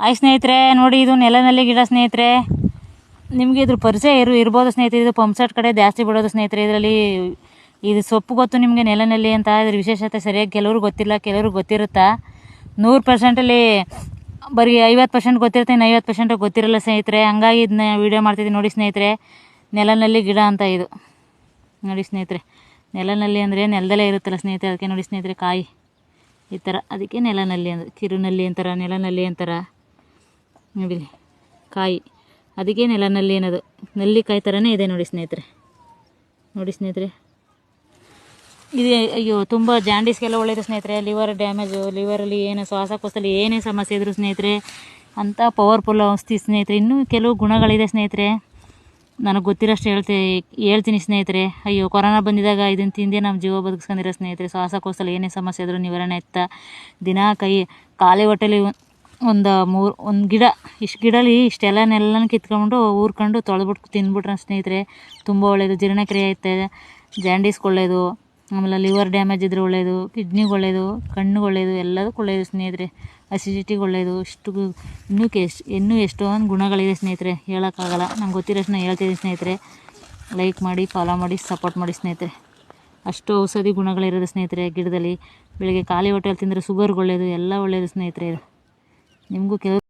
ಆಯ್ತು ಸ್ನೇಹಿತರೆ, ನೋಡಿ ಇದು ನೆಲನಲ್ಲಿ ಗಿಡ ಸ್ನೇಹಿತರೆ. ನಿಮಗೆ ಇದ್ರ ಪರಿಚಯ ಇರ್ಬೋದು ಸ್ನೇಹಿತರೆ. ಇದು ಪಂಪ್ಸೆಟ್ ಕಡೆ ಜಾಸ್ತಿ ಬಿಡೋದು ಸ್ನೇಹಿತರೆ. ಇದರಲ್ಲಿ ಇದು ಸೊಪ್ಪು ಗೊತ್ತು ನಿಮಗೆ ನೆಲನಲ್ಲಿ ಅಂತ. ಇದ್ರ ವಿಶೇಷತೆ ಸರಿಯಾಗಿ ಕೆಲವ್ರಿಗೆ ಗೊತ್ತಿಲ್ಲ, ಕೆಲವ್ರಿಗೆ ಗೊತ್ತಿರುತ್ತಾ. 100%ಅಲ್ಲಿ ಬರೀ 50% ಗೊತ್ತಿರುತ್ತೆ, ಇನ್ನು 50% ಗೊತ್ತಿರಲ್ಲ ಸ್ನೇಹಿತರೆ. ಹಂಗಾಗಿ ಇದನ್ನ ವೀಡಿಯೋ ಮಾಡ್ತಿದ್ದೀನಿ ನೋಡಿ ಸ್ನೇಹಿತರೆ. ನೆಲನಲ್ಲಿ ಗಿಡ ಅಂತ ಇದು ನೋಡಿ ಸ್ನೇಹಿತರೆ. ನೆಲನಲ್ಲಿ ಅಂದರೆ ನೆಲದಲ್ಲೇ ಇರುತ್ತಲ್ಲ ಸ್ನೇಹಿತರೆ, ಅದಕ್ಕೆ ನೋಡಿ ಸ್ನೇಹಿತರೆ ಕಾಯಿ ಈ ಥರ. ಅದಕ್ಕೆ ನೆಲನಲ್ಲಿ ಅಂದರೆ ಕಿರುನಲ್ಲಿ ಅಂತಾರೆ, ನೆಲನಲ್ಲಿ ಅಂತಾರೆ ನೋಡಿ ಕಾಯಿ. ಅದಕ್ಕೆ ನೆಲನಲ್ಲಿ ಅನ್ನೋದು. ನೆಲ್ಲಿಕಾಯಿ ಥರನೇ ಇದೆ ನೋಡಿ ಸ್ನೇಹಿತರೆ. ನೋಡಿ ಸ್ನೇಹಿತರೆ, ಇದು ಅಯ್ಯೋ ತುಂಬ ಜಾಂಡೀಸ್ಗೆಲ್ಲ ಒಳ್ಳೆಯದು ಸ್ನೇಹಿತರೆ. ಲಿವರ್ ಡ್ಯಾಮೇಜು, ಲಿವರಲ್ಲಿ ಏನು ಶ್ವಾಸಕೋಶದಲ್ಲಿ ಏನೇ ಸಮಸ್ಯೆ ಇದ್ದರೂ ಸ್ನೇಹಿತರೆ ಅಂಥ ಪವರ್ಫುಲ್ ಔಷಧಿ ಸ್ನೇಹಿತರೆ. ಇನ್ನೂ ಕೆಲವು ಗುಣಗಳಿದೆ ಸ್ನೇಹಿತರೆ, ನನಗೆ ಗೊತ್ತಿರೋಷ್ಟು ಹೇಳ್ತೀನಿ ಸ್ನೇಹಿತರೆ. ಅಯ್ಯೋ ಕೊರೋನಾ ಬಂದಿದ್ದಾಗ ಇದನ್ನು ತಿಂದೇ ನಮ್ಮ ಜೀವ ಬದುಕಿಸ್ಕೊಂಡಿರೋ ಸ್ನೇಹಿತರೆ. ಶ್ವಾಸಕೋಶದಲ್ಲಿ ಏನೇ ಸಮಸ್ಯೆ ಇದ್ದರೂ ನಿವಾರಣೆ ಇತ್ತ. ದಿನ ಖಾಲಿ ಹೊಟ್ಟೆಲಿ ಒಂದು ಗಿಡ, ಇಷ್ಟು ಗಿಡಲಿ ಇಷ್ಟೆಲ್ಲನೆಲ್ಲ ಕಿತ್ಕೊಂಡು ಊರ್ಕೊಂಡು ತೊಳೆದ್ಬಿಟ್ಟು ತಿಂದ್ಬಿಟ್ರೆ ಸ್ನೇಹಿತರೆ ತುಂಬ ಒಳ್ಳೆಯದು. ಜೀರ್ಣಕ್ರಿಯೆ ಐತೆ, ಜಾಂಡೀಸ್ಗೆ ಒಳ್ಳೆಯದು, ಆಮೇಲೆ ಲಿವರ್ ಡ್ಯಾಮೇಜ್ ಇದ್ರೆ ಒಳ್ಳೆಯದು, ಕಿಡ್ನಿಗೆ ಒಳ್ಳೆಯದು, ಕಣ್ಣಿಗೆ ಒಳ್ಳೆಯದು, ಎಲ್ಲದಕ್ಕೂ ಒಳ್ಳೆಯದು ಸ್ನೇಹಿತರೆ. ಅಸಿಡಿಟಿಗೆ ಒಳ್ಳೆಯದು. ಇನ್ನೂ ಎಷ್ಟೊಂದು ಗುಣಗಳಿದೆ ಸ್ನೇಹಿತರೆ, ಹೇಳೋಕ್ಕಾಗಲ್ಲ. ನಂಗೆ ಗೊತ್ತಿರೋಷ್ಟು ನಾನು ಹೇಳ್ತಿದ್ದೀನಿ ಸ್ನೇಹಿತರೆ. ಲೈಕ್ ಮಾಡಿ, ಫಾಲೋ ಮಾಡಿ, ಸಪೋರ್ಟ್ ಮಾಡಿ ಸ್ನೇಹಿತರೆ. ಅಷ್ಟು ಔಷಧಿ ಗುಣಗಳಿರೋದು ಸ್ನೇಹಿತರೆ ಗಿಡದಲ್ಲಿ. ಬೆಳಿಗ್ಗೆ ಖಾಲಿ ಹೊಟ್ಟೆಯಲ್ಲಿ ತಿಂದರೆ ಶುಗರ್ಗೆ ಒಳ್ಳೆಯದು, ಎಲ್ಲ ಒಳ್ಳೆಯದು ಸ್ನೇಹಿತರೆ. ಇದು ನಿಮಗೂ ಕೆಲವು